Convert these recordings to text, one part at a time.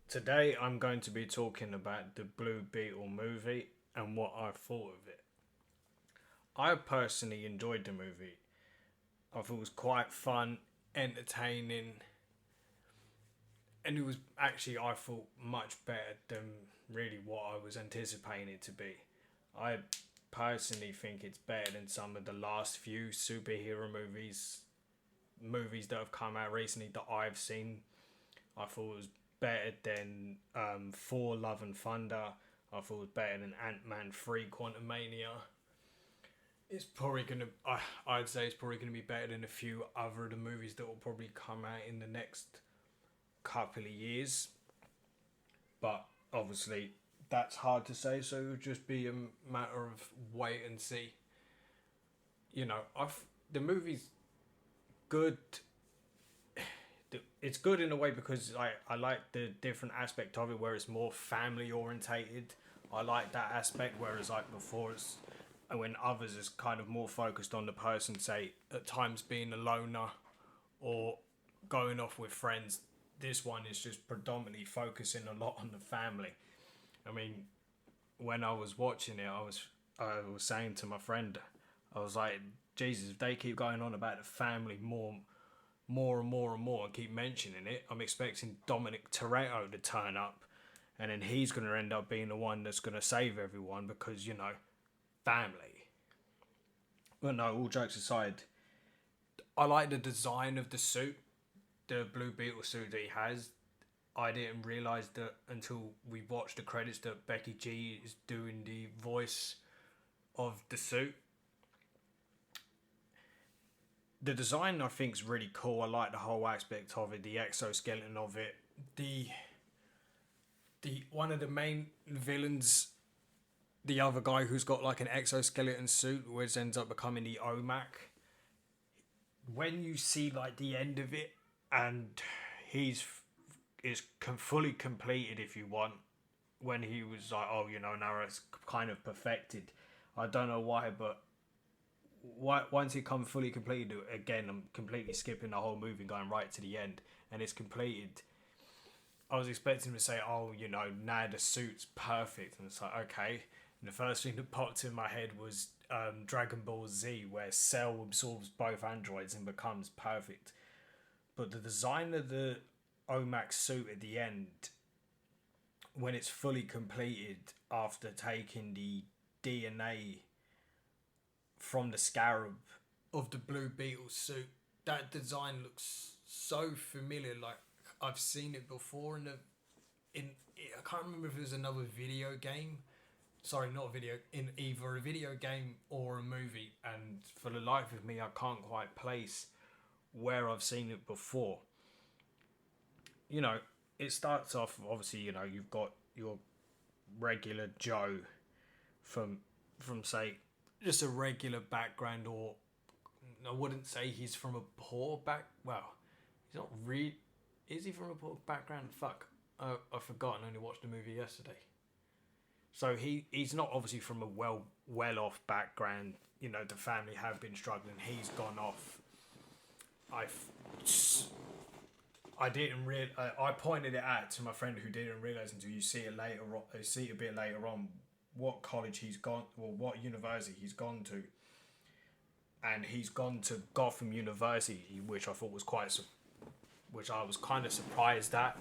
Today I'm going to be talking about the Blue Beetle movie and what I thought of it. I personally enjoyed the movie. I thought it was quite fun, entertaining, and it was actually, I thought, much better than really what I was anticipating it to be. I personally think it's better than some of the last few superhero movies that have come out recently that I've seen. I thought it was better than Thor: Love and Thunder. I thought it was better than Ant-Man 3: Quantumania. It's probably gonna. I'd say it's probably gonna be better than a few other of the movies that will probably come out in the next couple of years. But obviously, that's hard to say. So it'll just be a matter of wait and see. The movie's good. It's good in a way because I like the different aspect of it where it's more family orientated. I like that aspect, whereas like before it's when others is kind of more focused on the person, say at times being a loner or going off with friends. This one is just predominantly focusing a lot on the family. I mean, when I was watching it, I was saying to my friend, I was like, Jesus, if they keep going on about the family more and more and more and keep mentioning it, I'm expecting Dominic Toretto to turn up, and then he's going to end up being the one that's going to save everyone because family. But no, all jokes aside, I like the design of the suit, the Blue Beetle suit that he has. I didn't realize that until we watched the credits that Becky G is doing the voice of the suit. The design I think is really cool. I like the whole aspect of it, the exoskeleton of it. The one of the main villains, the other guy who's got like an exoskeleton suit, which ends up becoming the OMAC. When you see like the end of it, and he's is fully completed if you want. When he was like, oh, now it's kind of perfected. I don't know why, but once it comes fully completed, again, I'm completely skipping the whole movie, going right to the end, and it's completed. I was expecting him to say, oh, now the suit's perfect, and it's like, okay. And the first thing that popped in my head was Dragon Ball Z, where Cell absorbs both androids and becomes perfect. But the design of the OMAC suit at the end, when it's fully completed after taking the DNA from the scarab of the Blue Beetle suit, that design looks so familiar. Like I've seen it before in I can't remember if it was another video game. Sorry, not a video, in either a video game or a movie. And for the life of me, I can't quite place where I've seen it before. You know, it starts off obviously. You've got your regular Joe from say just a regular background, or I wouldn't say he's from a poor back. Well, he's not really. Is he from a poor background? Fuck, I've forgotten. I only watched the movie yesterday. So he's not obviously from a well off background. The family have been struggling. He's gone off. I I didn't real. I pointed it out to my friend who didn't realize until you see it later. You see it a bit later on what college he's gone, or what university he's gone to, and he's gone to Gotham University, which I thought was which I was kind of surprised at,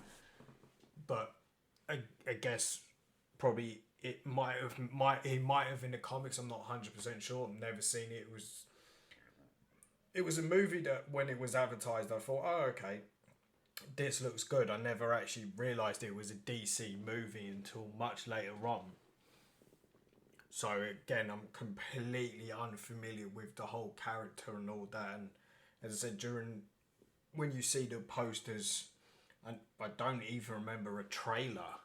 but I guess probably he might have in the comics. I'm not 100% sure. I've never seen it. It was a movie that when it was advertised, I thought, oh, okay, this looks good. I never actually realised it was a DC movie until much later on. So again, I'm completely unfamiliar with the whole character and all that. And as I said, when you see the posters, and I don't even remember a trailer.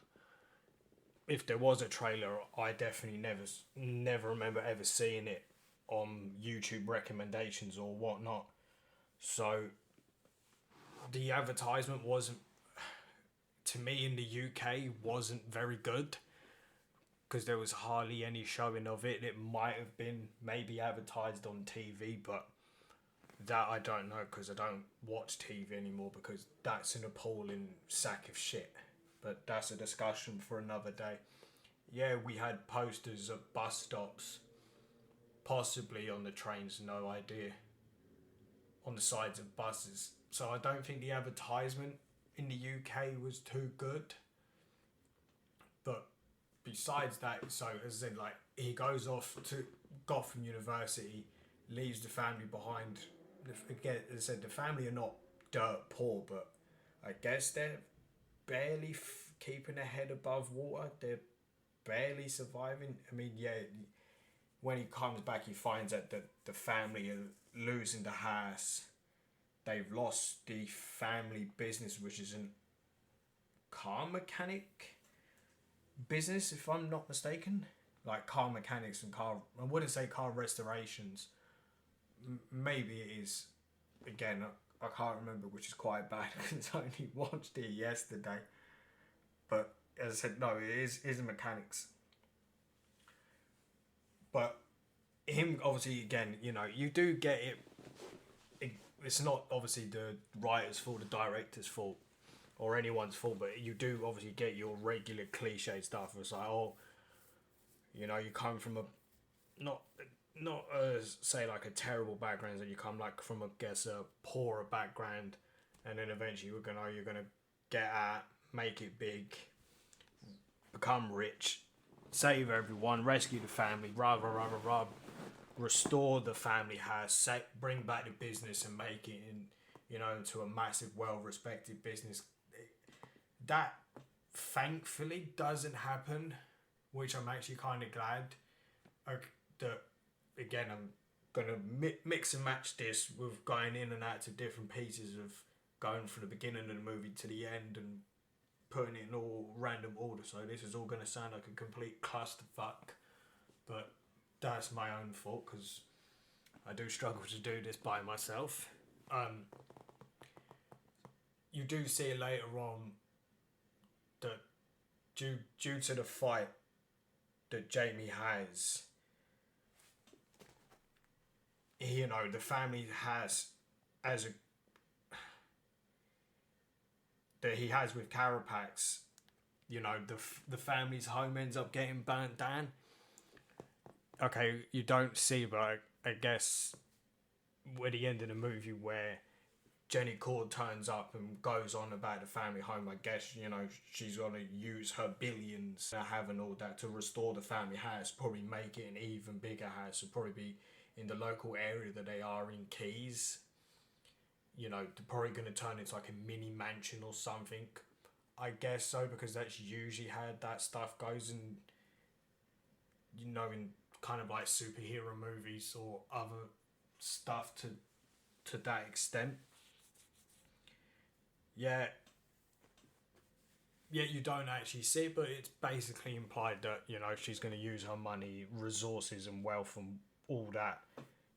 If there was a trailer, I definitely never remember ever seeing it on YouTube recommendations or whatnot. So the advertisement wasn't, to me in the UK, wasn't very good because there was hardly any showing of it. It might have been maybe advertised on TV, but that I don't know because I don't watch TV anymore because that's an appalling sack of shit. but that's a discussion for another day. Yeah, we had posters at bus stops, possibly on the trains, no idea, on the sides of buses. So I don't think the advertisement in the UK was too good. But besides that, so as in like he goes off to Gotham University, leaves the family behind. Again, as I said, the family are not dirt poor, but I guess they're barely keeping their head above water. They're barely surviving. I mean, yeah, when he comes back, he finds that the family are losing the house. They've lost the family business, which is a car mechanic business, if I'm not mistaken. Like car mechanics and car, I wouldn't say car restorations. Maybe it is. Again, I can't remember, which is quite bad because I only watched it yesterday. But as I said, no, it is mechanics. But him, obviously, again, you know, you do get it. It's not obviously the writer's fault, the director's fault, or anyone's fault, but you do obviously get your regular cliche stuff. It's like, oh, you know, you come from a not say like a terrible background, that you come like from, I guess, a poorer background, and then eventually you're gonna get out, make it big, become rich, save everyone, rescue the family, restore the family house, bring back the business and make it in, you know, into a massive, well-respected business. That thankfully doesn't happen, which I'm actually kind of glad. That again, I'm gonna mix and match this with going in and out to different pieces of going from the beginning of the movie to the end and putting it in all random order. So this is all gonna sound like a complete clusterfuck, but that's my own fault because I do struggle to do this by myself. You do see later on that due to the fight that Jamie has, you know, the family has, as a that he has with Carapax, you know, the family's home ends up getting burnt down. Okay, you don't see, but I guess at the end of the movie where Jenny Cord turns up and goes on about the family home, I guess, you know, she's going to use her billions to have and all that to restore the family house, probably make it an even bigger house, it'll probably be in the local area that they are in Keys. You know, they're probably going to turn into like a mini mansion or something. I guess so, because that's usually how that stuff goes in, you know, in kind of like superhero movies or other stuff to that extent. Yeah, you don't actually see it, but it's basically implied that, you know, she's going to use her money, resources and wealth and all that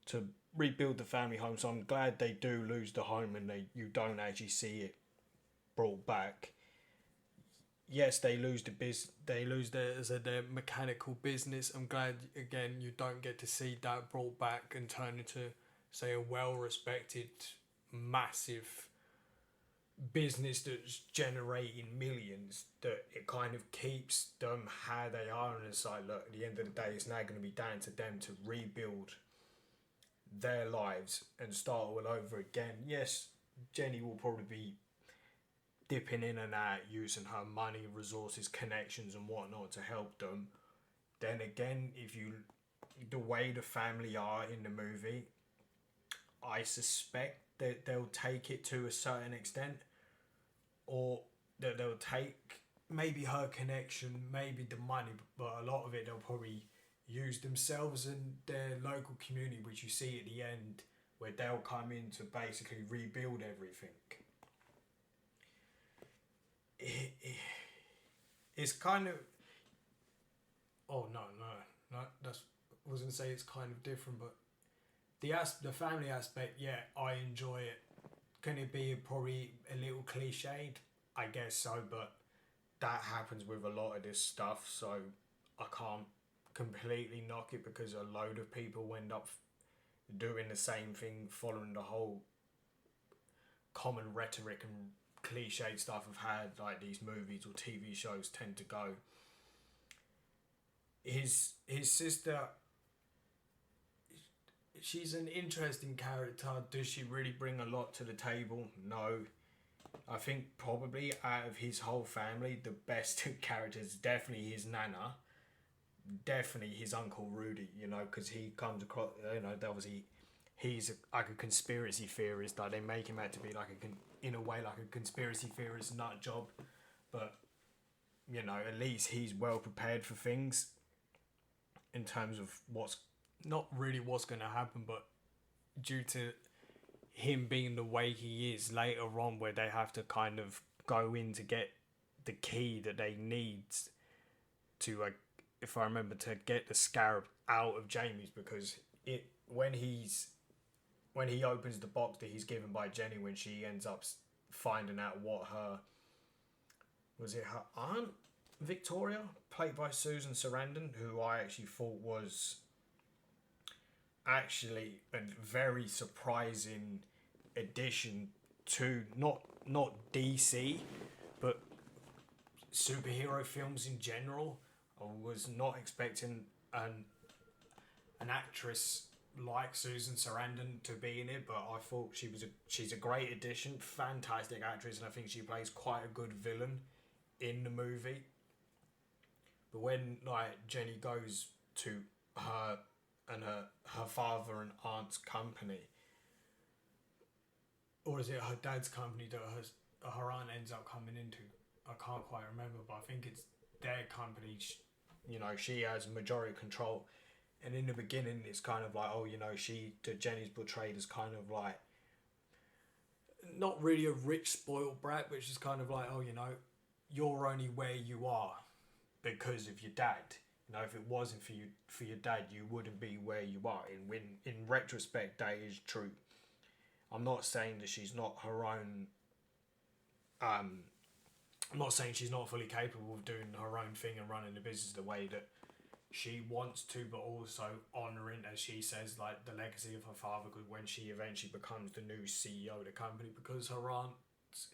to rebuild the family home. So I'm glad they do lose the home and you don't actually see it brought back. Yes, they lose their mechanical business. I'm glad again you don't get to see that brought back and turn into, say, a well-respected, massive business that's generating millions. That it kind of keeps them how they are, and it's like, look, at the end of the day, it's now going to be down to them to rebuild their lives and start all over again. Yes, Jenny will probably be dipping in and out, using her money, resources, connections and whatnot to help them. Then again, the way the family are in the movie, I suspect that they'll take it to a certain extent, or that they'll take maybe her connection, maybe the money, but a lot of it they'll probably use themselves and their local community, which you see at the end, where they'll come in to basically rebuild everything. It's kind of, oh no, that's, I was gonna say it's kind of different, but the family aspect, yeah, I enjoy it. Can it be probably a little cliched? I guess so, but that happens with a lot of this stuff, so I can't completely knock it, because a load of people end up doing the same thing, following the whole common rhetoric and cliched stuff of how like these movies or TV shows tend to go. His sister, she's an interesting character. Does she really bring a lot to the table? No. I think probably out of his whole family, the best character is definitely his nana, definitely his uncle Rudy. You know, because he comes across. You know, obviously, he's like a conspiracy theorist. Like they make him out to be like in a way like a conspiracy theorist nut job, but you know, at least he's well prepared for things in terms of what's not really what's going to happen, but due to him being the way he is later on, where they have to kind of go in to get the key that they need to, if I remember, to get the scarab out of Jamie's, because it when he opens the box that he's given by Jenny, when she ends up finding out what her aunt Victoria, played by Susan Sarandon, who I actually thought was actually a very surprising addition to not DC, but superhero films in general. I was not expecting an actress like Susan Sarandon to be in it, but I thought she's a great addition, fantastic actress, and I think she plays quite a good villain in the movie. But when like Jenny goes to her and her father and aunt's company, or is it her dad's company that her aunt ends up coming into? I can't quite remember, but I think it's their company. You know, she has majority control, and in the beginning, it's kind of like, oh, you know, Jenny's portrayed as kind of like not really a rich spoiled brat, but she's kind of like, oh, you know, you're only where you are because of your dad. You know, if it wasn't for your dad, you wouldn't be where you are. And when in retrospect, that is true. I'm not saying that she's not her own. I'm not saying she's not fully capable of doing her own thing and running the business the way that she wants to, but also honouring, as she says, like the legacy of her father. Because when she eventually becomes the new CEO of the company, because her aunt's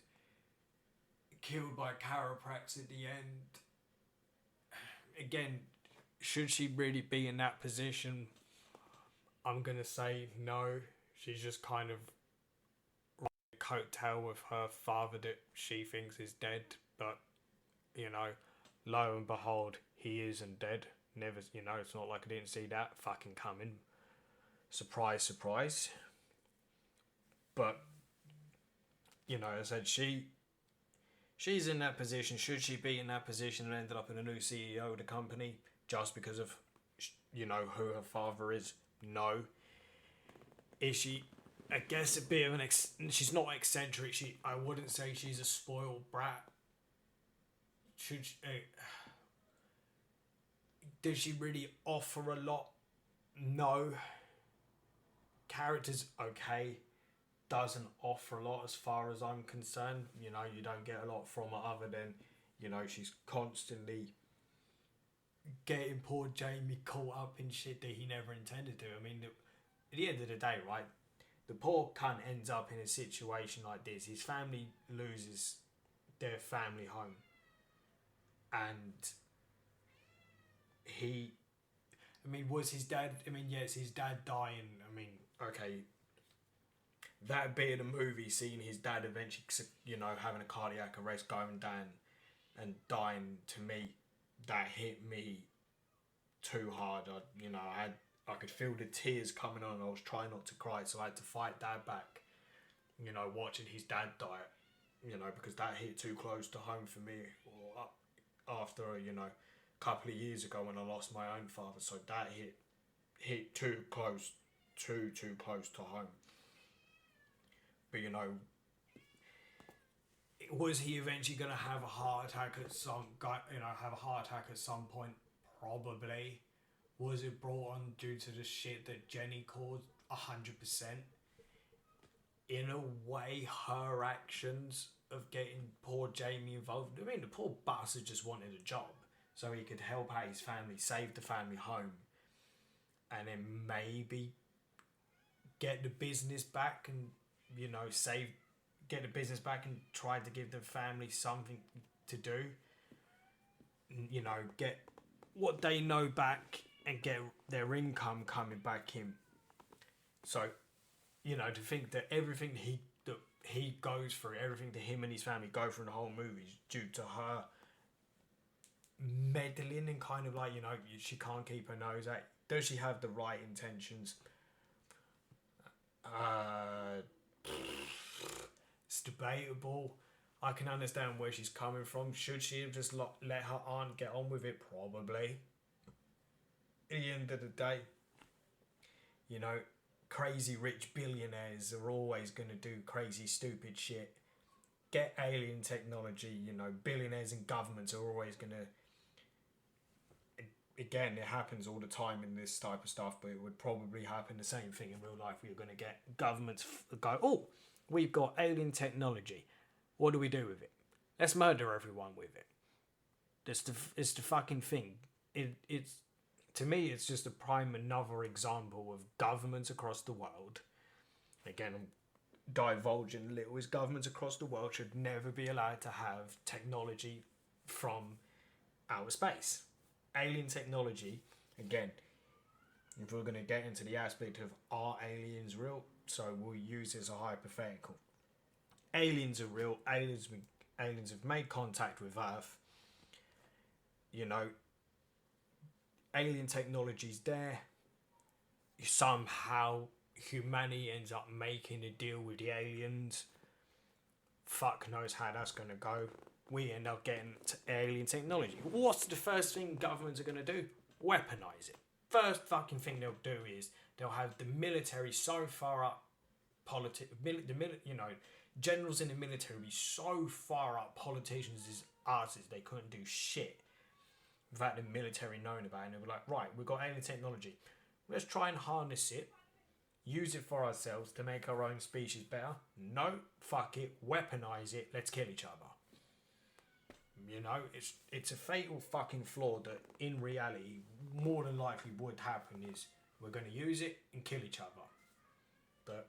killed by chiropractors at the end. Again, should she really be in that position? I'm gonna say no. She's just kind of coattail with her father that she thinks is dead, but you know, lo and behold, he isn't dead. Never, you know, it's not like I didn't see that fucking coming. Surprise, surprise. But you know, as I said, she's in that position. Should she be in that position and ended up in a new CEO of the company just because of, you know, who her father is? No. Is she? I guess a bit of she's not eccentric. I wouldn't say she's a spoiled brat. Should she, does she really offer a lot? No. Character's okay. Doesn't offer a lot as far as I'm concerned. You know, you don't get a lot from her other than, you know, she's constantly getting poor Jamie caught up in shit that he never intended to. I mean, at the end of the day, right, the poor cunt ends up in a situation like this. His family loses their family home. And was his dad, yes, his dad dying. Okay, that bit of the movie, seeing his dad eventually, you know, having a cardiac arrest, going down and dying, to me, that hit me too hard. I could feel the tears coming on. I was trying not to cry, so I had to fight that back. You know, watching his dad die, you know, because that hit too close to home for me. Or after, you know, a couple of years ago when I lost my own father, so that hit too close to home. But you know, was he eventually going to have a heart attack at some point? Probably. Was it brought on due to the shit that Jenny caused? 100%. In a way, her actions of getting poor Jamie involved. I mean, the poor bastard just wanted a job so he could help out his family, save the family home, and then maybe get the business back and, you know, get the business back and try to give the family something to do. You know, get what they know back and get their income coming back in. So, you know, to think that everything that he goes through, everything that him and his family go through in the whole movie is due to her meddling and kind of like, you know, she can't keep her nose out. Does she have the right intentions? It's debatable. I can understand where she's coming from. Should she have just let her aunt get on with it? Probably. At the end of the day, you know, crazy rich billionaires are always going to do crazy stupid shit. Get alien technology, you know, billionaires and governments are always going to... Again, it happens all the time in this type of stuff, but it would probably happen the same thing in real life. We're going to get governments go, oh, we've got alien technology. What do we do with it? Let's murder everyone with it. It's the fucking thing. It's to me, it's just a prime another example of governments across the world. Again, I'm divulging a little. Is governments across the world should never be allowed to have technology from outer space. Alien technology, again, if we're going to get into the aspect of are aliens real, so we'll use this as a hypothetical. Aliens are real. Aliens have made contact with Earth. You know, alien technology's there. Somehow humanity ends up making a deal with the aliens. Fuck knows how that's going to go. We end up getting alien technology. What's the first thing governments are going to do? Weaponize it. First fucking thing they'll do is they'll have the military so far up, you know, generals in the military will be so far up politicians' asses they couldn't do shit without the military knowing about it. And they'll be like, right, we've got alien technology. Let's try and harness it, use it for ourselves to make our own species better. No, fuck it, weaponize it, let's kill each other. You know, it's a fatal fucking flaw that in reality more than likely would happen is we're going to use it and kill each other. But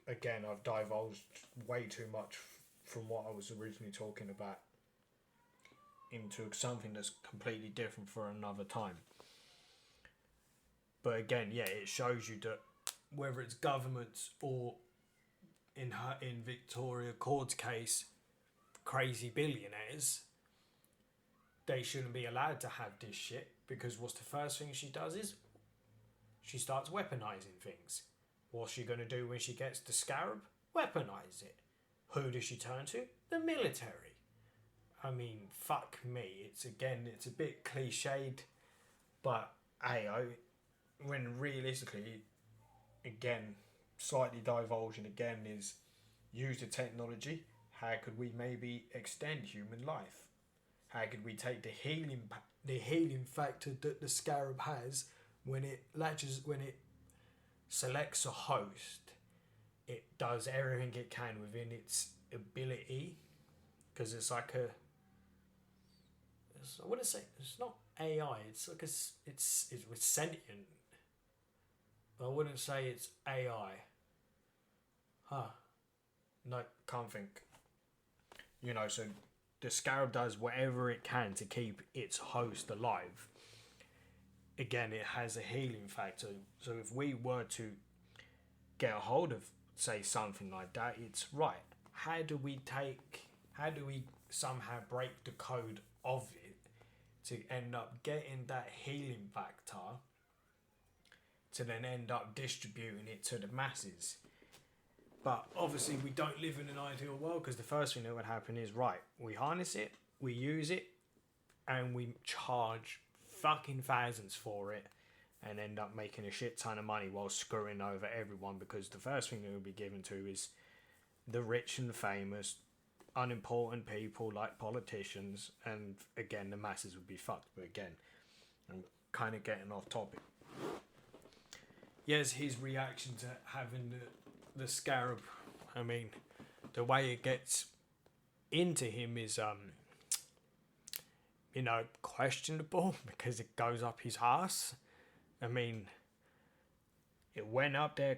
again, I've divulged way too much from what I was originally talking about into something that's completely different for another time. But again, yeah, it shows you that whether it's governments or in Victoria Court's case, crazy billionaires, they shouldn't be allowed to have this shit, because what's the first thing she does is she starts weaponizing things. What's she going to do when she gets the scarab? Weaponize it. Who does she turn to? The military. I mean, fuck me. It's a bit cliched, but hey, when realistically, again, slightly divulging again, is use the technology. How could we maybe extend human life? How could we take the healing factor that the scarab has when it selects a host? It does everything it can within its ability, because it's like I wouldn't say it's not AI. It's like it's with sentient. But I wouldn't say it's AI. No, can't think. You know, so the scarab does whatever it can to keep its host alive. Again, it has a healing factor. So if we were to get a hold of, say, something like that, it's right. How do we somehow break the code of it to end up getting that healing factor to then end up distributing it to the masses? But obviously we don't live in an ideal world, because the first thing that would happen is, right, we harness it, we use it, and we charge fucking thousands for it and end up making a shit ton of money while screwing over everyone, because the first thing that will be given to is the rich and famous, unimportant people like politicians, and again, the masses would be fucked. But again, I'm kind of getting off topic. Yes, his reaction to having the scarab, I mean, the way it gets into him is questionable, because it goes up his arse. I mean, it went up there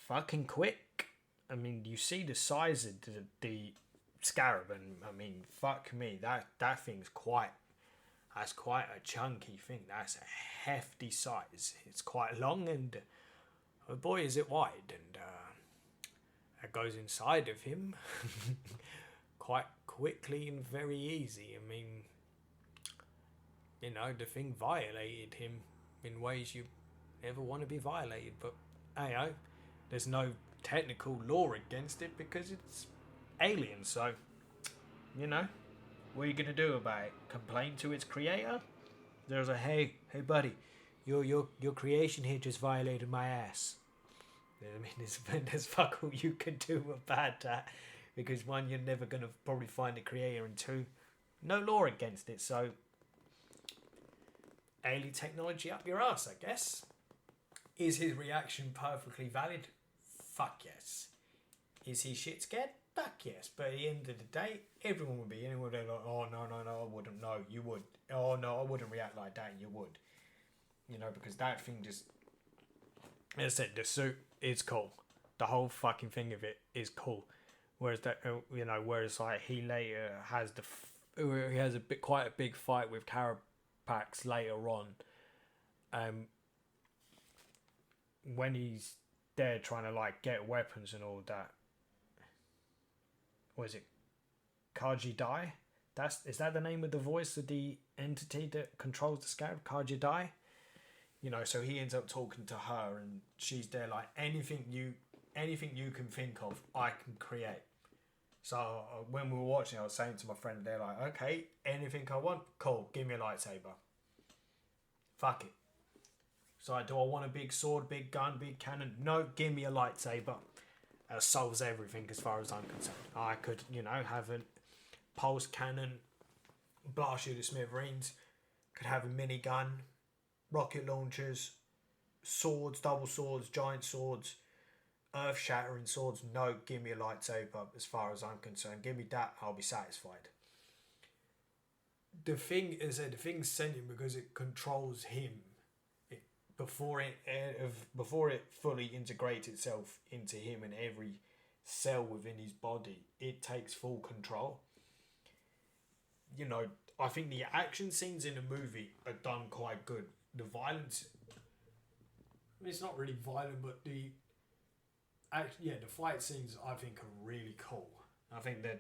fucking quick. I mean, you see the size of the scarab, and I mean, fuck me, that thing's quite. That's quite a chunky thing. That's a hefty size. It's quite long, and oh boy, is it wide, and it goes inside of him quite quickly and very easy. I mean, the thing violated him in ways you never want to be violated, but hey, there's no technical law against it because it's alien, so what are you gonna do about it? Complain to its creator? There's a hey buddy, your creation here just violated my ass. I mean, there's fuck all you can do about that, because one, you're never gonna probably find the creator, and two, no law against it. So alien technology up your ass, I guess. Is his reaction perfectly valid? Fuck yes. Is he shit scared? Fuck yes. But at the end of the day, everyone would be. Anyone would be like, oh, no, I wouldn't. No, you would. Oh, no, I wouldn't react like that. You would. Because that thing just... As I said, the suit is cool. The whole fucking thing of it is cool. Whereas like he later has he has quite a big fight with Carapax later on. When he's there trying to like get weapons and all that. Was it Kaji Dai? Is that the name of the voice of the entity that controls the scarab? Kaji Dai? So he ends up talking to her, and she's there like, anything you can think of, I can create. So when we were watching, I was saying to my friend, they're like, okay, anything I want, cool, give me a lightsaber. Fuck it. So do I want a big sword, big gun, big cannon? No, give me a lightsaber. Solves everything as far as I'm concerned. I could, have a pulse cannon, blast you to smithereens. Could have a minigun, rocket launchers, swords, double swords, giant swords, earth-shattering swords. No, give me a lightsaber as far as I'm concerned. Give me that, I'll be satisfied. The thing is that the thing's sentient because it controls him. Before it fully integrates itself into him and every cell within his body, it takes full control. I think the action scenes in the movie are done quite good. The violence, it's not really violent, but the fight scenes I think are really cool. I think they're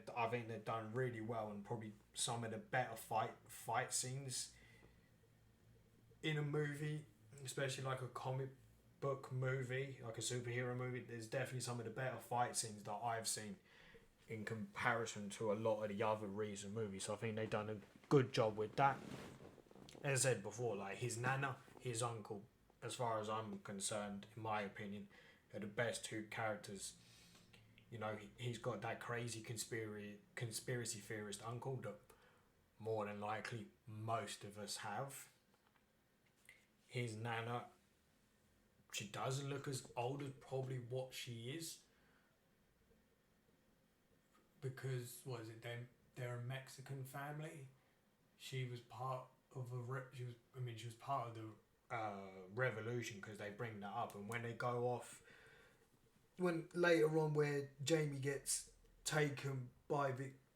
done really well, and probably some of the better fight scenes in a movie. Especially like a comic book movie, like a superhero movie, there's definitely some of the better fight scenes that I've seen in comparison to a lot of the other recent movies. So I think they've done a good job with that. As I said before, like his nana, his uncle, as far as I'm concerned, in my opinion, are the best two characters. He's got that crazy conspiracy theorist uncle that more than likely most of us have. His nana, she doesn't look as old as probably what she is, because they're a Mexican family. She was part of she was part of the revolution, because they bring that up, and when they go off, when later on where Jamie gets taken by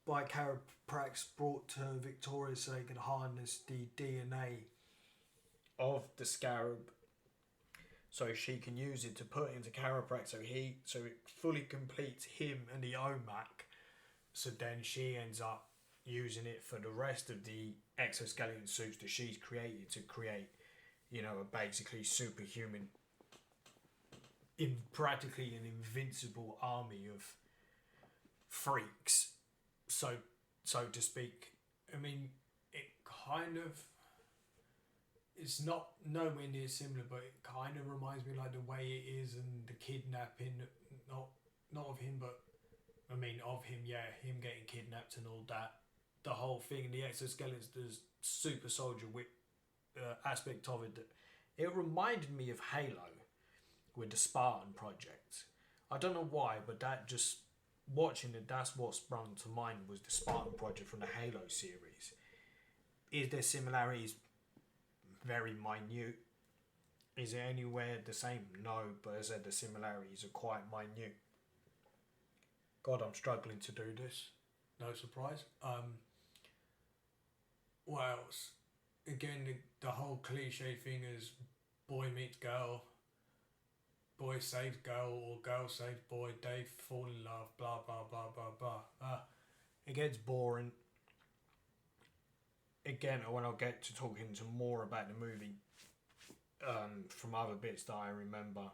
Carapax, brought to Victoria so they can harness the DNA of the scarab, so she can use it to put into Carapax, so it fully completes him and the OMAC. So then she ends up using it for the rest of the exoskeleton suits that she's created to create, a basically superhuman, practically an invincible army of freaks, so to speak. I mean, it kind of. It's not nowhere near similar, but it kind of reminds me like the way it is, and the kidnapping, not of him, but I mean of him, him getting kidnapped and all that. The whole thing, the exoskeletons, the super soldier aspect of it. It reminded me of Halo with the Spartan project. I don't know why, but that just watching it, that's what sprung to mind was the Spartan project from the Halo series. Is there similarities? Very minute. Is it anywhere the same? No, but as I said, the similarities are quite minute. God, I'm struggling to do this. No surprise. What else? Again, the whole cliche thing is boy meets girl, boy saves girl, or girl saves boy, they fall in love, blah, blah, blah, blah, blah. It gets boring. Again, when I'll get to talking to more about the movie from other bits that I remember,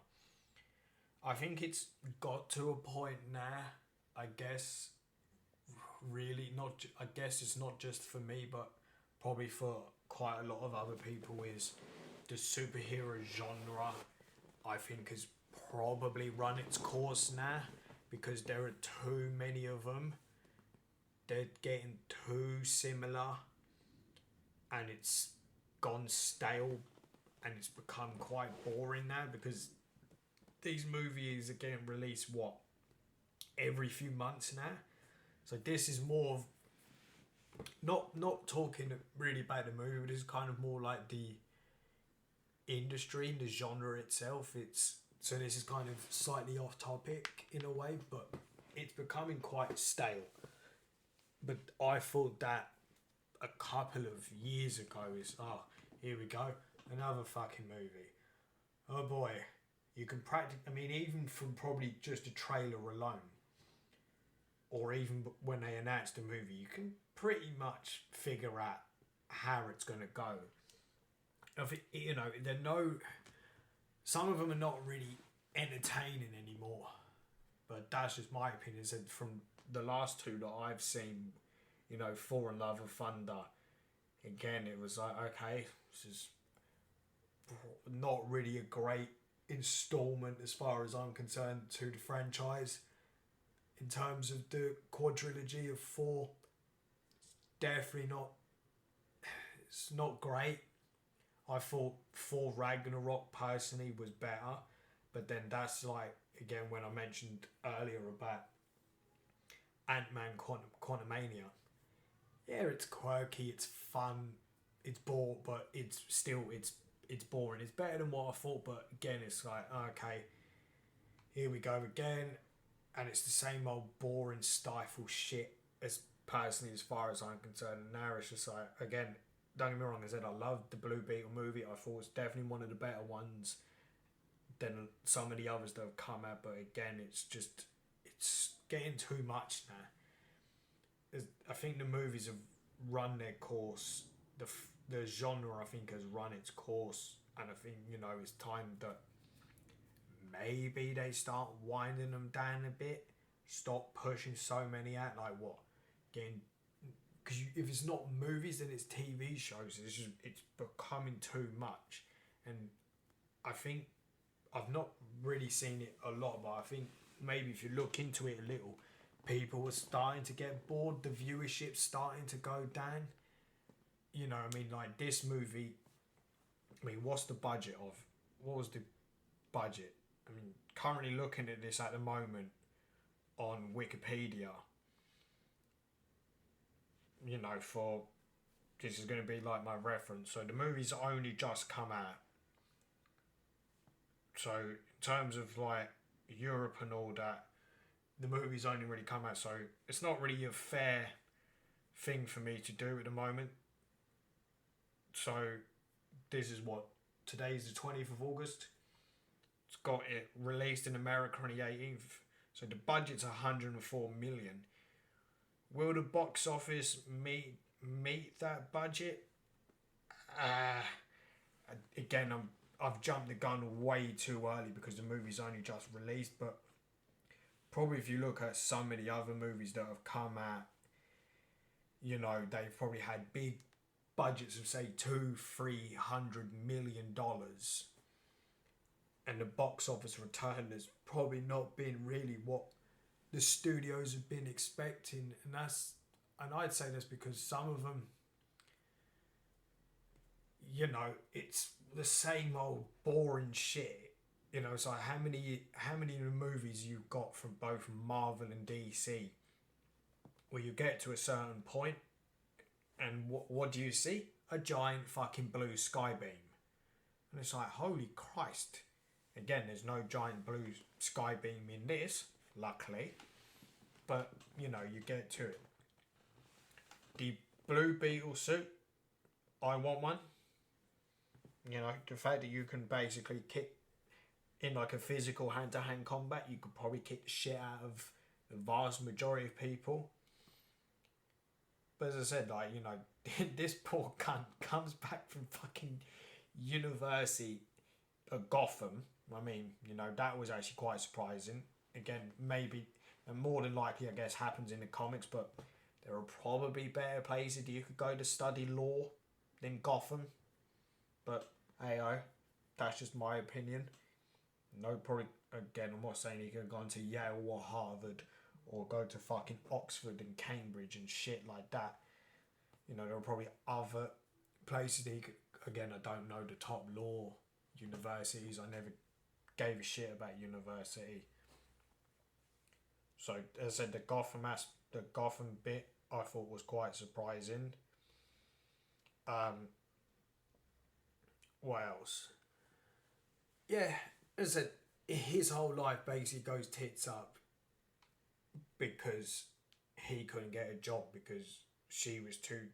I think it's got to a point now, I guess, really, not, I guess it's not just for me, but probably for quite a lot of other people, is the superhero genre, I think, has probably run its course now because there are too many of them. They're getting too similar and it's gone stale and it's become quite boring now because these movies are getting released, what, every few months now? So this is more of, not talking really about the movie, this is kind of more like the industry, the genre itself. It's, so this is kind of slightly off topic in a way, but it's becoming quite stale. But I thought that a couple of years ago is, oh, here we go, another fucking movie. Oh boy, you can practically, I mean, even from probably just a trailer alone, or even when they announce the movie, you can pretty much figure out how it's going to go. I think, you know, they're no, some of them are not really entertaining anymore, but that's just my opinion. And from the last two that I've seen, you know, Thor and Love and Thunder, again, it was like, okay, this is not really a great installment as far as I'm concerned to the franchise. In terms of the quadrilogy of Thor, definitely not, it's not great. I thought Thor Ragnarok personally was better, but then that's like, again, when I mentioned earlier about Ant-Man Quantumania. Yeah, it's quirky, it's fun, it's bored, but it's still, it's boring. It's better than what I thought, but again, it's like, okay, here we go again, and it's the same old boring, stifled shit, as personally as far as I'm concerned. And now it's just like, again, don't get me wrong, I said I loved the Blue Beetle movie. I thought it was definitely one of the better ones than some of the others that have come out, but again, it's just, it's getting too much now. I think the movies have run their course. The genre, I think, has run its course, and I think, you know, it's time that maybe they start winding them down a bit, stop pushing so many out, like what, getting, because if it's not movies then it's TV shows. It's just, it's becoming too much. And I think I've not really seen it a lot, but I think maybe if you look into it a little, people are starting to get bored, the viewership's starting to go down. You know, I mean, like this movie, I mean, what's the budget of, what was the budget? I mean, currently looking at this at the moment on Wikipedia, you know, for, this is going to be like my reference. So the movie's only just come out. So in terms of like Europe and all that, the movie's only really come out. So it's not really a fair thing for me to do at the moment. So this is what, today's the 20th of August. It's got it released in America on the 18th. So the budget's 104 million. Will the box office meet that budget? Again, I've jumped the gun way too early because the movie's only just released, but probably if you look at some of the other movies that have come out, you know, they've probably had big budgets of say $200-300 million, and the box office return has probably not been really what the studios have been expecting. And I'd say that's because some of them, you know, it's the same old boring shit. You know, it's like how many movies you've got from both Marvel and DC, where you get to a certain point, and what do you see? A giant fucking blue sky beam, and it's like, holy Christ! Again, there's no giant blue sky beam in this, luckily. But, you know, you get to it. The blue Beetle suit, I want one. You know, the fact that you can basically kick in like a physical hand-to-hand combat, you could probably kick the shit out of the vast majority of people. But as I said, like, you know, this poor cunt comes back from fucking university at Gotham. I mean, you know, that was actually quite surprising. Again, maybe, and more than likely, I guess, happens in the comics, but there are probably better places you could go to study law than Gotham. But, hey, that's just my opinion. No, probably, again, I'm not saying he could have gone to Yale or Harvard or go to fucking Oxford and Cambridge and shit like that. You know, there are probably other places that he could, again, I don't know the top law universities. I never gave a shit about university. So, as I said, the Gotham bit I thought was quite surprising. What else? Yeah, as I said, his whole life basically goes tits up because he couldn't get a job because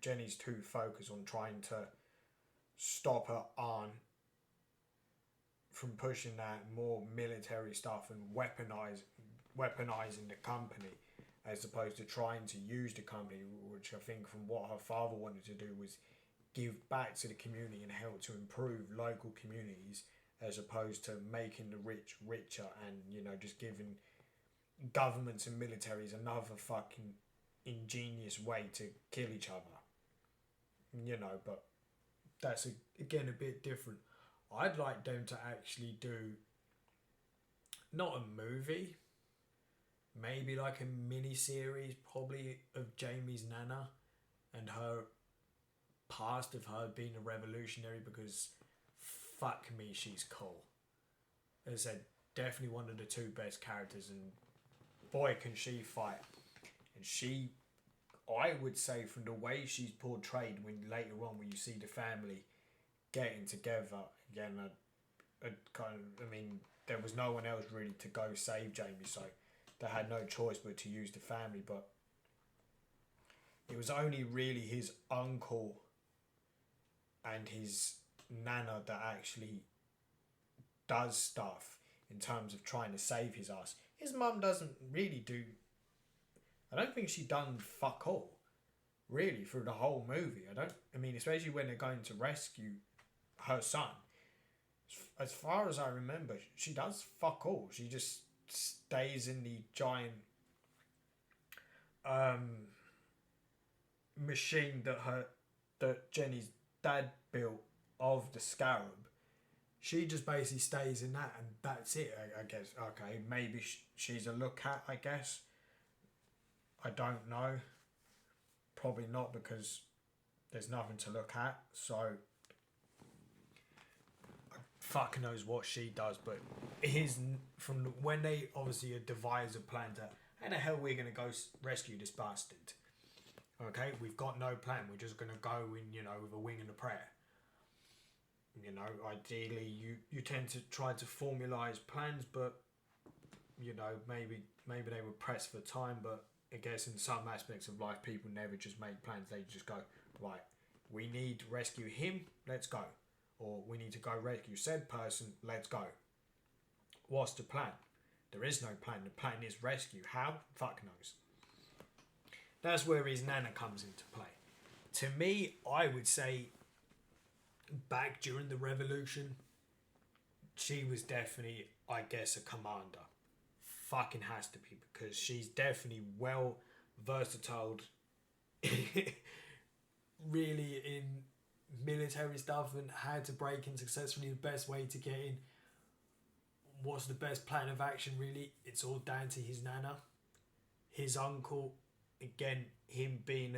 Jenny's too focused on trying to stop her aunt from pushing that more military stuff and weaponizing the company, as opposed to trying to use the company, which I think from what her father wanted to do was give back to the community and help to improve local communities, as opposed to making the rich richer and, you know, just giving governments and militaries another fucking ingenious way to kill each other. You know, but that's again a bit different. I'd like them to actually do not a movie, maybe like a mini series, probably of Jamie's nana and her past of her being a revolutionary, because fuck me, she's cool. As I said, definitely one of the two best characters, and boy can she fight. And she, I would say, from the way she's portrayed when later on when you see the family getting together again, I mean, there was no one else really to go save Jamie, so they had no choice but to use the family. But it was only really his uncle and his nana that actually does stuff in terms of trying to save his ass. His mum doesn't really do. I don't think she done fuck all, really, through the whole movie. I mean, especially when they're going to rescue her son. As far as I remember, she does fuck all. She just stays in the giant machine that Jenny's dad built of the Scarab. She just basically stays in that, and that's it, I guess. Okay, maybe she's a look at, I guess. I don't know. Probably not, because there's nothing to look at. So, fuck knows what she does. But from when they obviously devise a plan to, how the hell are we going to go rescue this bastard? Okay, we've got no plan. We're just going to go in, you know, with a wing and a prayer. You know, ideally, you tend to try to formalize plans, but, you know, maybe they were pressed for time, but I guess in some aspects of life, people never just make plans. They just go, right, we need to rescue him, let's go. Or we need to go rescue said person, let's go. What's the plan? There is no plan. The plan is rescue. How? Fuck knows. That's where his nana comes into play. To me, I would say back during the revolution, she was definitely, I guess, a commander. Fucking has to be, because she's definitely well versatile really in military stuff and how to break in successfully, the best way to get in, what's the best plan of action. Really, it's all down to his nana. His uncle, again, him being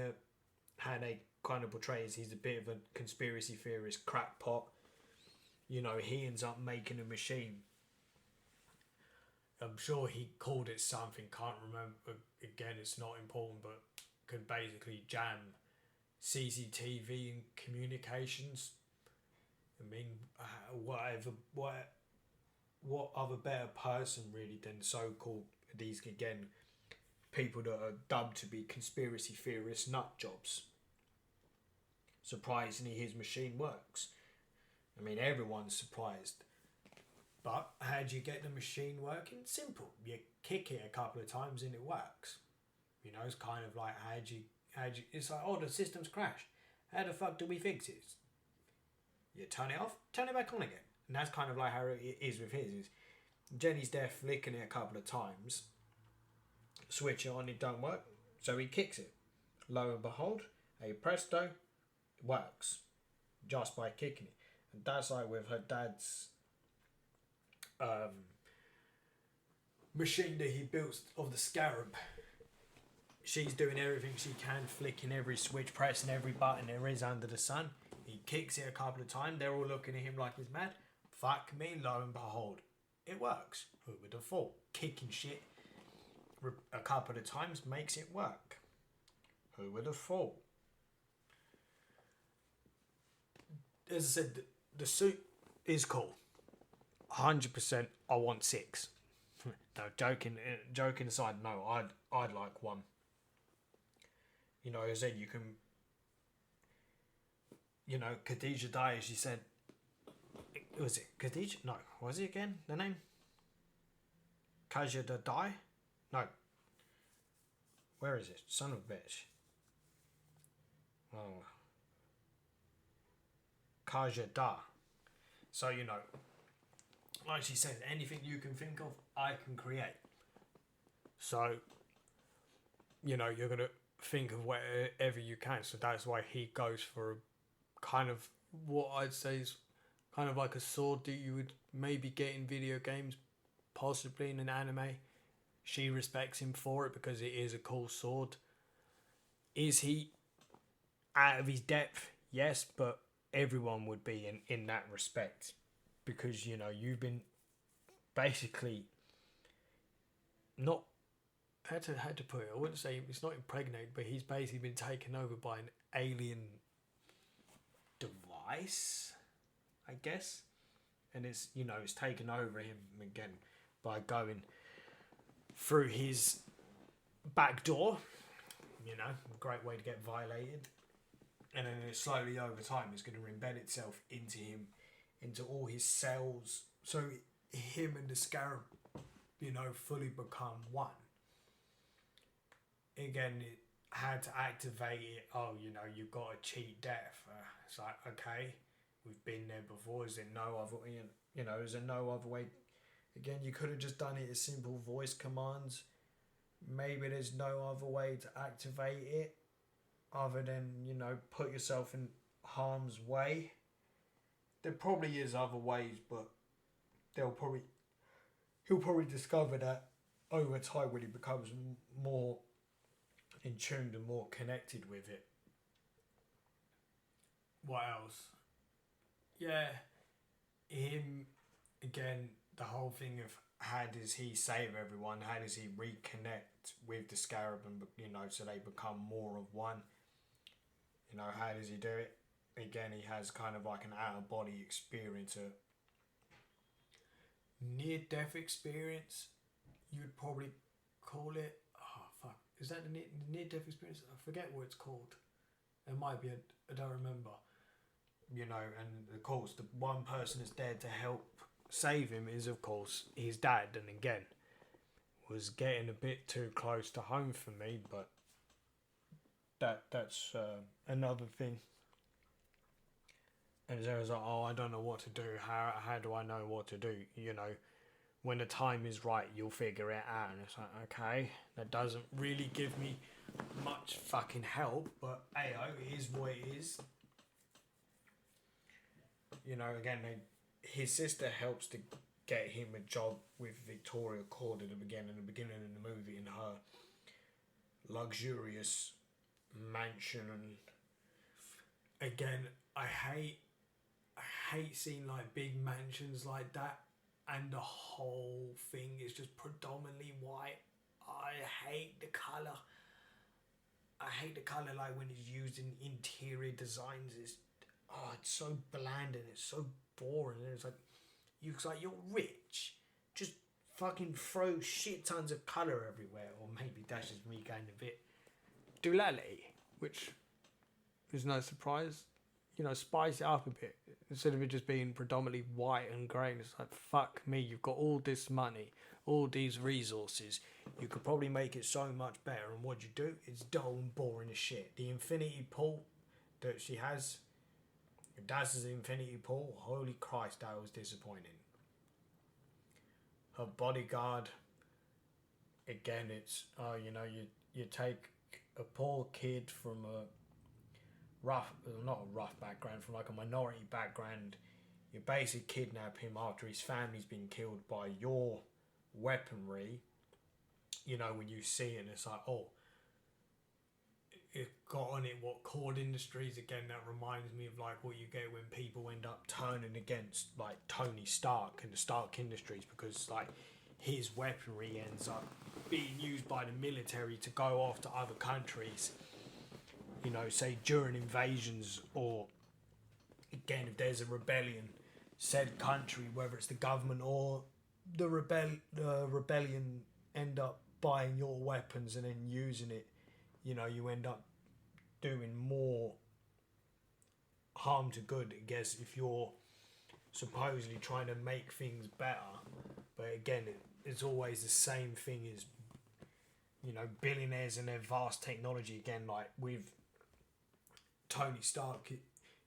how they kind of portrays, he's a bit of a conspiracy theorist crackpot. You know, he ends up making a machine. I'm sure he called it something, can't remember. Again, it's not important, but can basically jam CCTV and communications. I mean, what other better person really than so-called these, again, people that are dubbed to be conspiracy theorist nut jobs. Surprisingly, his machine works. I mean, everyone's surprised. But how do you get the machine working? Simple. You kick it a couple of times and it works. You know, it's kind of like how do you, it's like, oh, the system's crashed. How the fuck do we fix it? You turn it off, turn it back on again. And that's kind of like how it is with his. Is Jenny's there flicking it a couple of times, switch it on, it don't work, so he kicks it. Lo and behold, hey presto, it works just by kicking it. And that's like with her dad's machine that he built of the Scarab. She's doing everything she can, flicking every switch, pressing every button there is under the sun. He kicks it a couple of times. They're all looking at him like he's mad. Fuck me, lo and behold, it works. Who would have thought? Kicking shit a couple of times makes it work. Who would have thought? As I said, the suit is cool. 100%. I want 6. No, joking aside, no, I'd like 1. You know, as I said, you can. You know, Khadija Dai, she said. Was it Khadija? No, was it again the name? Khadija Dai? No. Where is it? Son of a bitch. Oh. Khadija Da. So, you know, like she says, anything you can think of, I can create. So, you know, you're going to think of whatever you can. So that's why he goes for a kind of what I'd say is kind of like a sword that you would maybe get in video games, possibly in an anime. She respects him for it because it is a cool sword. Is he out of his depth? Yes, but everyone would be in that respect. Because, you know, you've been basically not... How to put it? I wouldn't say it's not impregnated, but he's basically been taken over by an alien device, I guess. And it's, you know, it's taken over him again by going through his back door. You know, a great way to get violated. And then it slowly over time is going to embed itself into him, into all his cells. So him and the Scarab, you know, fully become one. Again, it had to activate it. Oh, you know, you've got to cheat death. It's like, okay, we've been there before. Is there no other, you know, is there no other way? Again, you could have just done it as simple voice commands. Maybe there's no other way to activate it other than, you know, put yourself in harm's way. There probably is other ways, but he'll probably discover that over time when he becomes more in tune and more connected with it. What else? Yeah, him again. The whole thing of how does he save everyone? How does he reconnect with the Scarab and, you know, so they become more of one? You know, how does he do it? Again, he has kind of like an out-of-body experience, a near-death experience, you would probably call it. Oh, fuck. Is that the near-death experience? I forget what it's called. It might be, I don't remember. You know, and of course, the one person that's there to help save him is, of course, his dad. And again, was getting a bit too close to home for me, but that's another thing. And so I was like, oh, I don't know what to do. How do I know what to do? You know, when the time is right, you'll figure it out. And it's like, okay, that doesn't really give me much fucking help, but ayo, it is what it is. You know, again, his sister helps to get him a job with Victoria Cord at the beginning of the movie in her luxurious mansion. And again, I hate seeing like big mansions like that, and the whole thing is just predominantly white. I hate the colour. Like when it's used in interior designs. It's so bland and it's so boring. And it's like you're rich. Just fucking throw shit tons of colour everywhere, or maybe that's just me going a bit. Doolally, which is no surprise. You know, spice it up a bit instead of it just being predominantly white and grey. It's like, fuck me, you've got all this money, all these resources. You could probably make it so much better. And what you do? It's dull and boring as shit. The infinity pool that she has, Daz's infinity pool. Holy Christ, that was disappointing. Her bodyguard. Again, it's you take a poor kid from a not a rough background, from like a minority background. You basically kidnap him after his family's been killed by your weaponry. You know, when you see it, and it's like, oh, it got on it. What Cord Industries, again, that reminds me of like what you get when people end up turning against like Tony Stark and the Stark Industries, because like his weaponry ends up being used by the military to go off to other countries. You know, say during invasions, or again, if there's a rebellion, said country, whether it's the government or the rebellion, end up buying your weapons and then using it. You know, you end up doing more harm to good, I guess, if you're supposedly trying to make things better. But again, it's always the same thing as, you know, billionaires and their vast technology. Again, like with Tony Stark,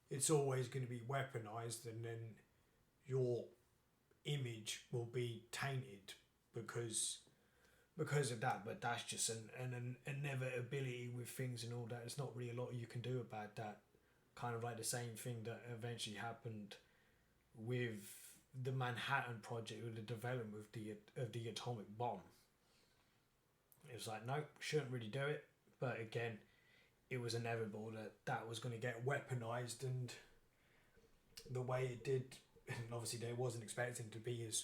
it's always going to be weaponized, and then your image will be tainted because of that. But that's just an inevitability with things and all that. There's not really a lot you can do about that. Kind of like the same thing that eventually happened with the Manhattan Project, with the development of the atomic bomb. It was like, no, shouldn't really do it. But again, it was inevitable that was going to get weaponized, and the way it did, and obviously they wasn't expecting to be as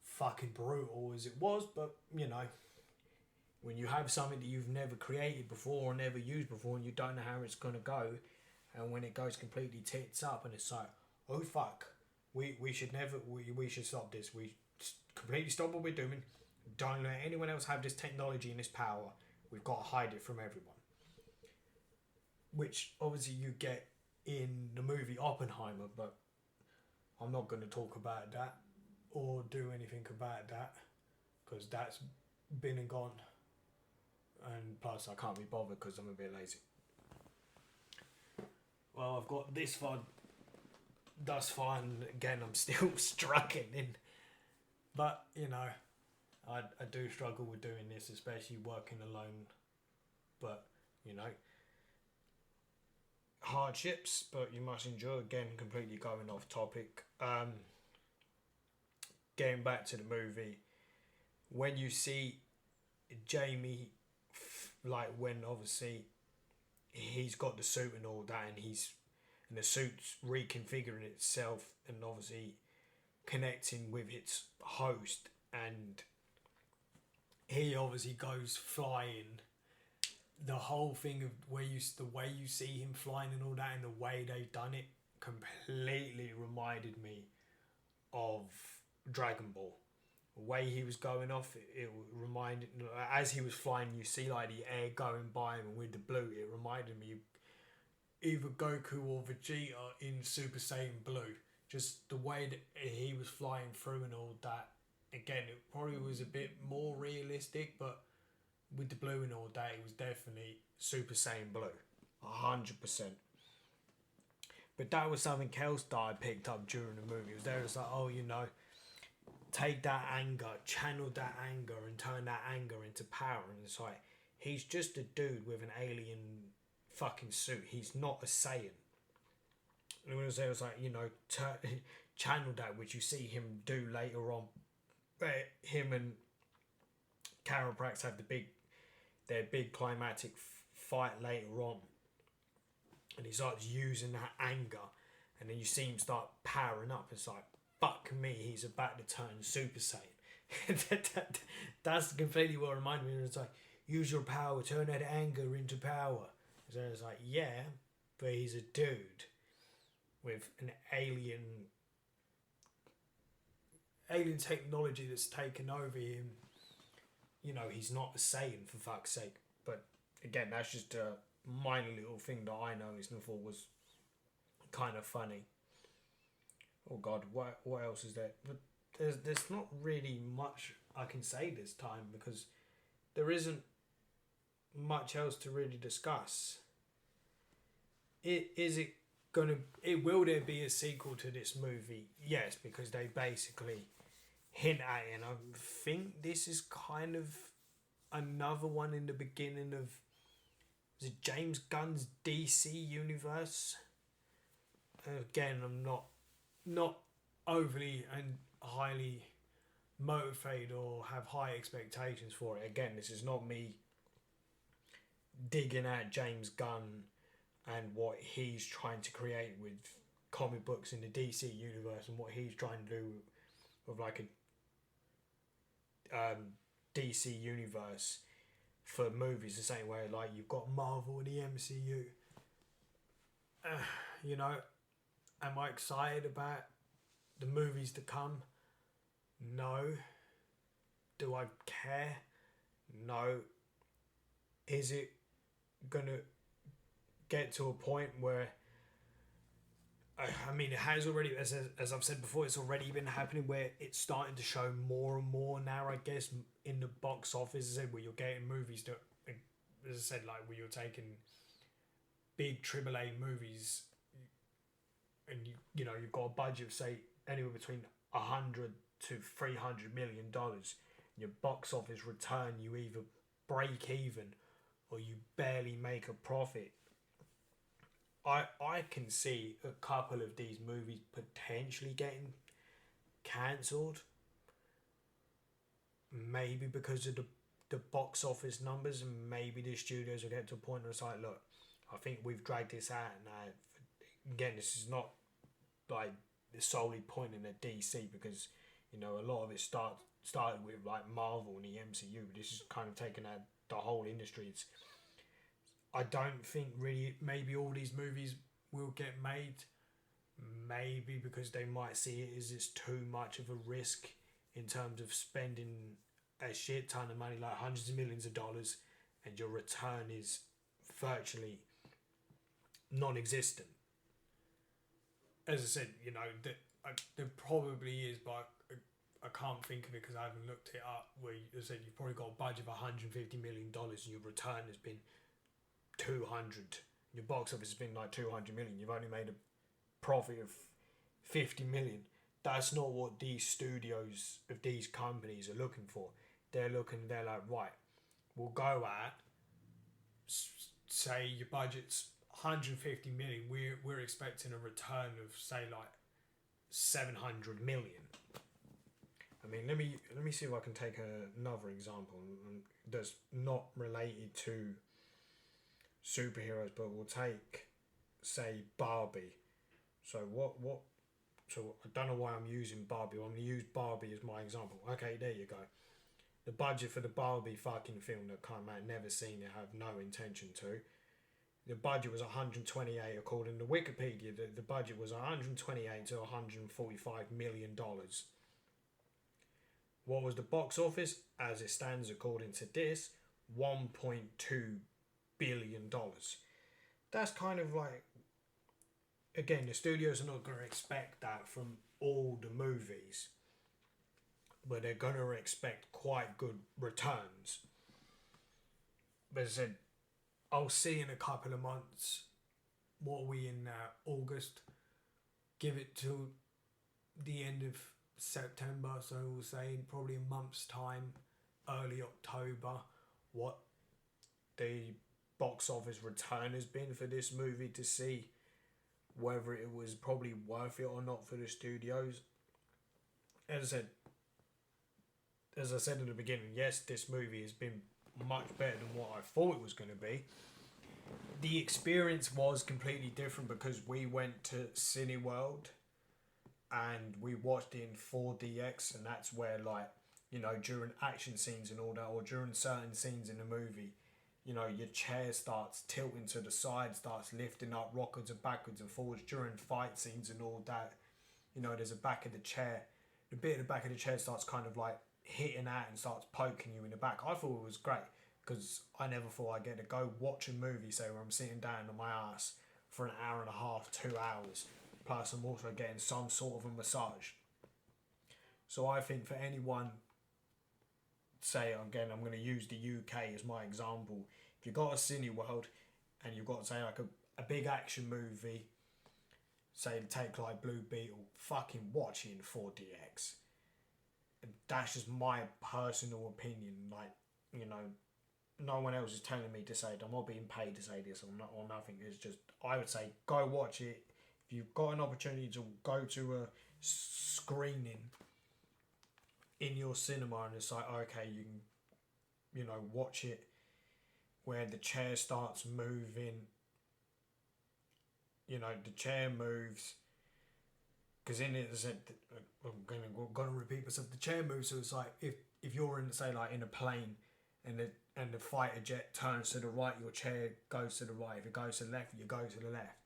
fucking brutal as it was, but you know, when you have something that you've never created before or never used before, and you don't know how it's going to go, and when it goes completely tits up, and it's like, oh fuck, we should stop this, we completely stop what we're doing, don't let anyone else have this technology and this power, we've got to hide it from everyone. Which obviously you get in the movie Oppenheimer, but I'm not going to talk about that or do anything about that, because that's been and gone, and plus I can't be bothered because I'm a bit lazy. Well, I've got this far thus far, and again I'm still struggling, but you know, I do struggle with doing this, especially working alone, but you know, hardships, but you must endure. Again, completely going off topic. Getting back to the movie, when you see Jamie, like when obviously he's got the suit and all that, and the suit's reconfiguring itself, and obviously connecting with its host, and he obviously goes flying. The whole thing of the way you see him flying and all that, and the way they've done it, completely reminded me of Dragon Ball. The way he was going off, it reminded, as he was flying, you see like the air going by him, and with the blue, it reminded me either Goku or Vegeta in Super Saiyan Blue. Just the way that he was flying through and all that. Again, it probably was a bit more realistic, but with the blue and all that, it was definitely Super Saiyan Blue, 100%. But that was something else that I picked up during the movie. It was there, it's like, oh, you know, take that anger, channel that anger, and turn that anger into power. And it's like, he's just a dude with an alien fucking suit. He's not a Saiyan. And when it was like, you know, channel that, which you see him do later on. Him and Caraprax have their big climatic fight later on, and he starts using that anger, and then you see him start powering up. It's like, fuck me, he's about to turn Super Saiyan. That's completely what reminded me. It's like, use your power, turn that anger into power. So it's like, yeah, but he's a dude with an alien alien technology that's taken over him. You know, he's not a Saiyan, for fuck's sake. But again, that's just a minor little thing that I noticed and thought was kind of funny. Oh God, what else is there? But there's not really much I can say this time because there isn't much else to really discuss. Will there be a sequel to this movie? Yes, because they basically hint at it, and I think this is kind of another one in the beginning of, is it James Gunn's DC universe? Again, I'm not overly and highly motivated or have high expectations for it. Again, this is not me digging at James Gunn and what he's trying to create with comic books in the DC universe and what he's trying to do with like a DC universe for movies the same way like you've got Marvel and the MCU. You know, am I excited about the movies to come? No. Do I care? No. Is it gonna get to a point where I mean, it has already, as I've said before, it's already been happening where it's starting to show more and more now, I guess, in the box office, as I said, where you're getting movies that, as I said, like where you're taking big AAA movies and you know, you've got a budget of, say, anywhere between $100 to $300 million. Your box office return, you either break even or you barely make a profit. I can see a couple of these movies potentially getting cancelled. Maybe because of the box office numbers, and maybe the studios will get to a point where it's like, look, I think we've dragged this out now. Again, this is not like solely pointing at DC because, you know, a lot of it started with like Marvel and the MCU. This is kind of taking out the whole industry. I don't think really maybe all these movies will get made. Maybe because they might see it as it's too much of a risk in terms of spending a shit ton of money, like hundreds of millions of dollars, and your return is virtually non-existent. As I said, you know, there probably is, but I can't think of it because I haven't looked it up. Where you said you've probably got a budget of $150 million and your return has been 200. Your box office has been like 200 million. You've only made a profit of 50 million. That's not what these studios of these companies are looking for. They're like, right, we'll go at, say your budget's 150 million. We're expecting a return of, say, like 700 million. I mean, let me see if I can take another example that's not related to superheroes, but we'll take, say, Barbie. So so I don't know why I'm using Barbie. I'm going to use Barbie as my example. Okay, there you go. The budget for the Barbie fucking film that came out, never seen it, have no intention to. The budget was 128 according to Wikipedia. The budget was 128 to 145 million dollars. What was the box office as it stands according to this? 1.2 billion dollars. That's kind of like, again, the studios are not going to expect that from all the movies, but they're going to expect quite good returns. But as I said, I'll see in a couple of months. What are we in August? Give it to the end of September, so we'll say in probably a month's time, early October, what the box office return has been for this movie, to see whether it was probably worth it or not for the studios. As I said in the beginning, yes, this movie has been much better than what I thought it was going to be. The experience was completely different because we went to Cineworld and we watched it in 4DX, and that's where, like, you know, during action scenes and all that, or during certain scenes in the movie, you know, your chair starts tilting to the side, starts lifting up, rockwards and backwards and forwards during fight scenes and all that. You know, there's a back of the chair the bit at the back of the chair starts kind of like hitting out and starts poking you in the back. I thought it was great because I never thought I'd get to go watch a movie, say, where I'm sitting down on my ass for an hour and a half, 2 hours. Plus, I'm also getting some sort of a massage. So I think for anyone, say again, I'm going to use the UK as my example. If you've got a Cineworld and you've got, say, like a big action movie, say take like Blue Beetle, fucking watch it in 4DX. And that's just my personal opinion. Like, you know, no one else is telling me to say it. I'm not being paid to say this or not or nothing. It's just, I would say go watch it. If you've got an opportunity to go to a screening in your cinema and it's like, okay, you can, you know, watch it where the chair starts moving. You know, the chair moves. Because in it, I'm gonna repeat myself. The chair moves, so it's like if you're in, say, like in a plane, and the fighter jet turns to the right, your chair goes to the right. If it goes to the left, you go to the left.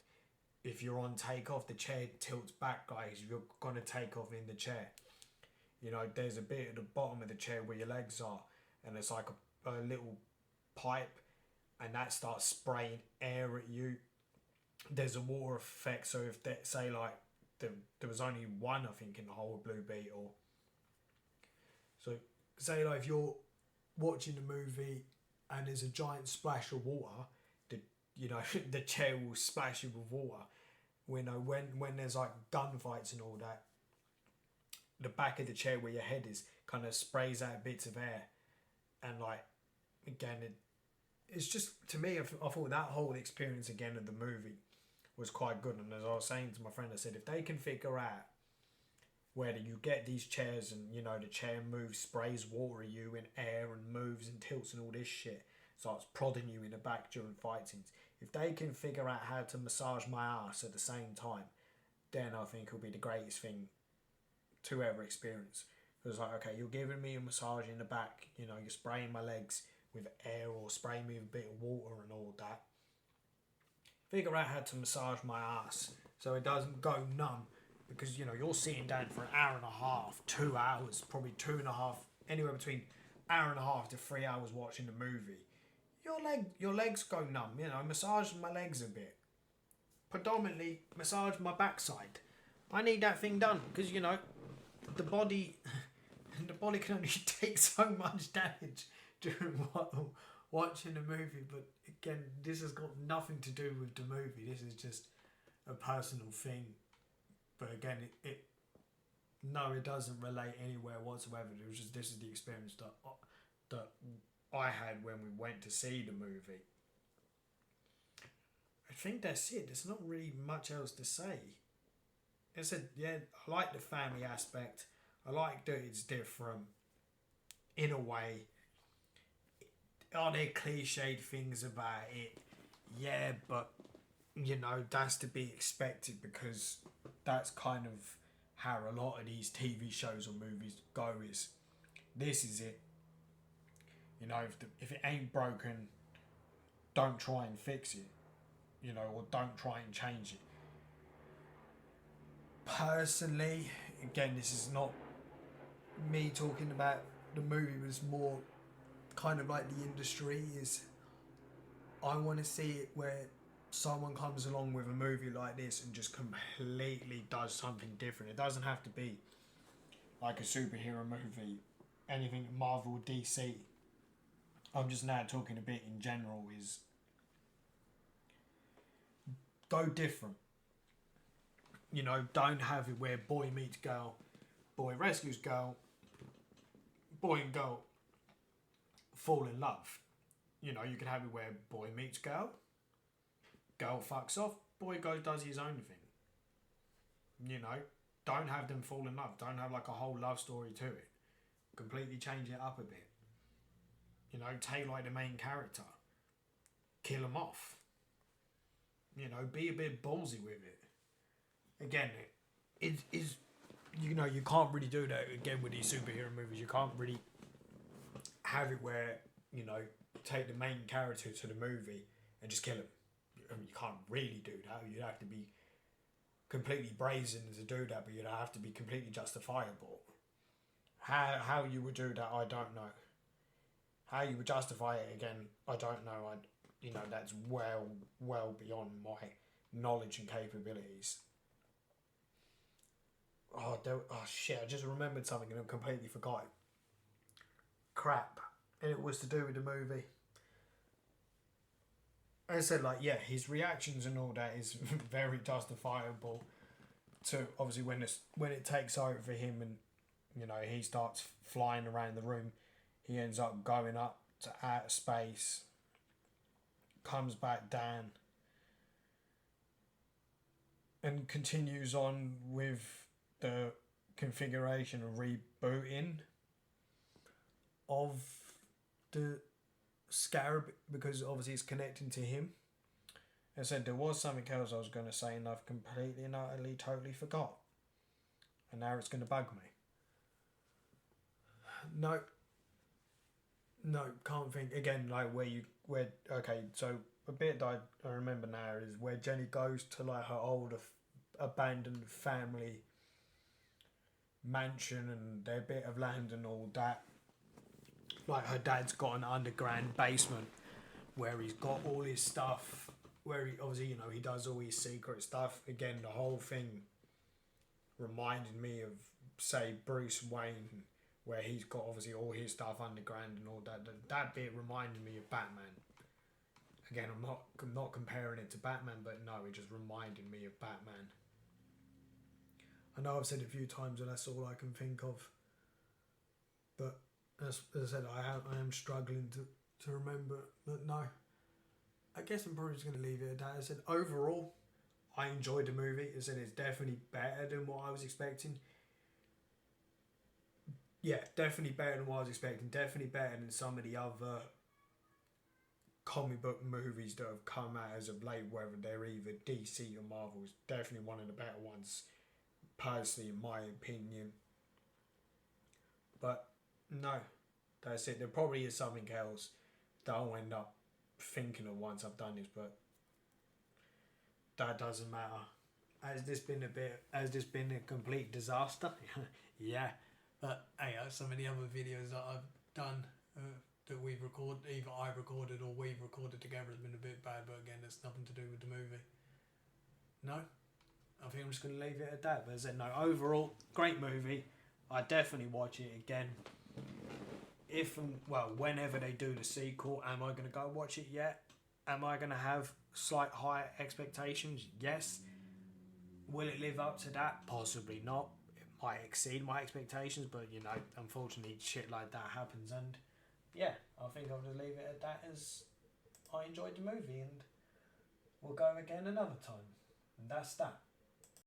If you're on takeoff, the chair tilts back, guys. You're gonna take off in the chair. You know, there's a bit at the bottom of the chair where your legs are, and it's like a little pipe, and that starts spraying air at you. There's a water effect, so if they say like there was only one, I think, in the whole Blue Beetle. So say like if you're watching the movie and there's a giant splash of water, the chair will splash you with water. You know, when there's like gunfights and all that, the back of the chair where your head is kind of sprays out bits of air, and like again, it's just, to me, I thought that whole experience again of the movie was quite good. And as I was saying to my friend, I said if they can figure out where you get these chairs and, you know, the chair moves, sprays water at you in air and moves and tilts and all this shit, starts prodding you in the back during fight scenes. If they can figure out how to massage my ass at the same time, then I think it'll be the greatest thing to ever experience. It was like, okay, you're giving me a massage in the back, you know, you're spraying my legs with air or spraying me with a bit of water and all that. Figure out how to massage my ass so it doesn't go numb, because, you know, you're sitting down for an hour and a half, 2 hours, probably 2.5, anywhere between hour and a half to 3 hours watching the movie. Your legs go numb, you know, massage my legs a bit. Predominantly massage my backside. I need that thing done because, you know, the body can only take so much damage during watching a movie. But again, this has got nothing to do with the movie. This is just a personal thing. But again, it doesn't relate anywhere whatsoever. It was just, this is the experience that I had when we went to see the movie. I think that's it. There's not really much else to say. I said, yeah, I like the family aspect. I like that it's different in a way. Are there cliched things about it? Yeah, but, you know, that's to be expected because that's kind of how a lot of these TV shows or movies go. Is this is it. You know, if it ain't broken, don't try and fix it. You know, or don't try and change it. Personally, again, this is not me talking about the movie, but it's more kind of like the industry is. I want to see it where someone comes along with a movie like this and just completely does something different. It doesn't have to be like a superhero movie, anything Marvel, DC. I'm just now talking a bit in general, is go different. You know, don't have it where boy meets girl, boy rescues girl, boy and girl fall in love. You know, you can have it where boy meets girl, girl fucks off, boy goes does his own thing. You know, don't have them fall in love. Don't have like a whole love story to it. Completely change it up a bit. You know, take like the main character, kill him off. You know, be a bit ballsy with it. Again, it is, you know, you can't really do that again with these superhero movies. You can't really have it where, you know, take the main character to the movie and just kill him. I mean, you can't really do that. You'd have to be completely brazen to do that, but you'd have to be completely justifiable. How you would do that, I don't know. How you would justify it again, I don't know. That's well beyond my knowledge and capabilities. Oh shit! I just remembered something and I completely forgot it. Crap, and it was to do with the movie. I said, like, yeah, his reactions and all that is very justifiable. To obviously when it takes over for him and he starts flying around the room, he ends up going up to outer space, comes back down, and continues on with the configuration and rebooting of the Scarab, because obviously it's connecting to him. I said there was something else I was going to say and I've completely and utterly totally forgot, and now it's going to bug me. No, can't think again. Like okay, so a bit that I remember now is where Jenny goes to like her old abandoned family mansion and their bit of land and all that. Like her dad's got an underground basement where he's got all his stuff, where he obviously he does all his secret stuff. Again, the whole thing reminded me of, say, Bruce Wayne, where he's got obviously all his stuff underground and all that. That bit reminded me of Batman. Again, I'm not comparing it to Batman, but no, it just reminded me of Batman. I know I've said it a few times and that's all I can think of. But as I said, I am struggling to remember. But no, I guess I'm probably just going to leave it at that. I said overall, I enjoyed the movie. I said it's definitely better than what I was expecting. Yeah, definitely better than what I was expecting. Definitely better than some of the other comic book movies that have come out as of late, whether they're either DC or Marvel. Is definitely one of the better ones, personally, in my opinion. But no, that's it. There probably is something else that I'll end up thinking of once I've done this, but that doesn't matter. Has this been a complete disaster? Yeah. But hey, some of the other videos that I've done that we've recorded, either I've recorded or we've recorded together, has been a bit bad, but again, it's nothing to do with the movie. No? I think I'm just going to leave it at that. But as I said, no, overall, great movie. I definitely watch it again. Whenever they do the sequel, am I going to go watch it yet? Am I going to have slight higher expectations? Yes. Will it live up to that? Possibly not. It might exceed my expectations, but unfortunately shit like that happens, and yeah, I think I'll just leave it at that, as I enjoyed the movie and we'll go again another time. And that's that.